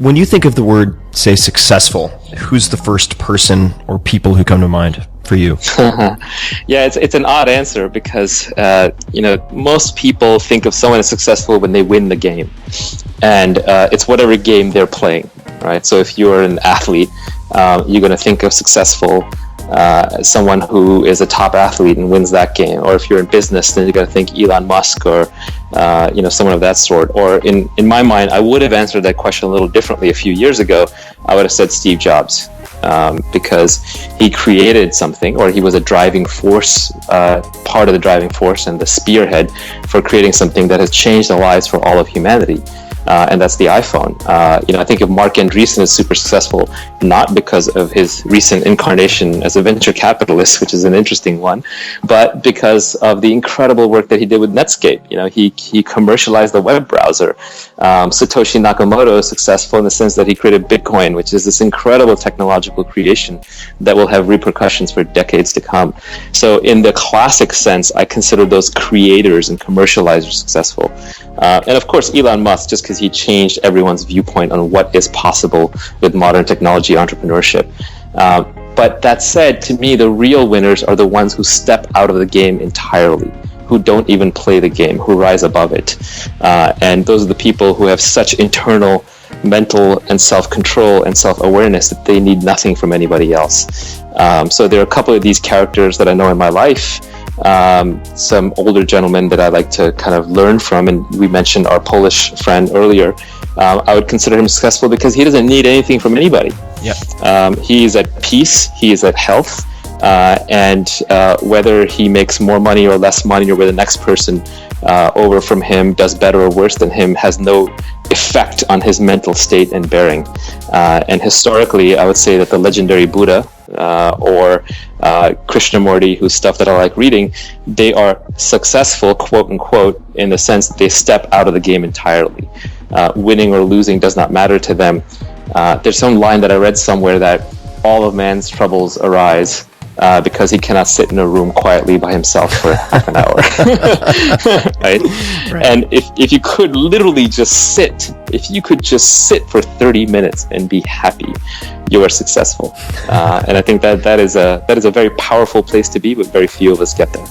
when you think of the word, say, successful, who's the first person or people who come to mind for you? Yeah, it's an odd answer because most people think of someone as successful when they win the game, and it's whatever game they're playing, right? So if you're an athlete, you're going to think of successful as someone who is a top athlete and wins that game. Or if you're in business, then you're going to think Elon Musk or someone of that sort. Or in my mind, I would have answered that question a little differently a few years ago. I would have said Steve Jobs. Because he created something, or he was a driving force, part of the driving force and the spearhead for creating something that has changed the lives for all of humanity. And that's the iPhone. I think of Mark Andreessen as super successful, not because of his recent incarnation as a venture capitalist, which is an interesting one, but because of the incredible work that he did with Netscape. He commercialized the web browser. Satoshi Nakamoto is successful in the sense that he created Bitcoin, which is this incredible technological creation that will have repercussions for decades to come. So in the classic sense, I consider those creators and commercializers successful. And of course, Elon Musk, just because he changed everyone's viewpoint on what is possible with modern technology entrepreneurship. But that said, to me, the real winners are the ones who step out of the game entirely, who don't even play the game, who rise above it. And those are the people who have such internal mental and self-control and self-awareness that they need nothing from anybody else. So there are a couple of these characters that I know in my life. Some older gentlemen that I like to kind of learn from, and we mentioned our Polish friend earlier. I would consider him successful because he doesn't need anything from anybody. Yeah. He is at peace, he is at health, and whether he makes more money or less money, or whether the next person over from him does better or worse than him, has no effect on his mental state and bearing. And historically, I would say that the legendary Buddha or Krishnamurti, whose stuff that I like reading, they are successful, quote unquote, in the sense that they step out of the game entirely. Winning or losing does not matter to them. There's some line that I read somewhere that all of man's troubles arise because he cannot sit in a room quietly by himself for half an hour. Right? And if you could literally just sit, if you could just sit for 30 minutes and be happy, you are successful. And I think that is a very powerful place to be, but very few of us get there.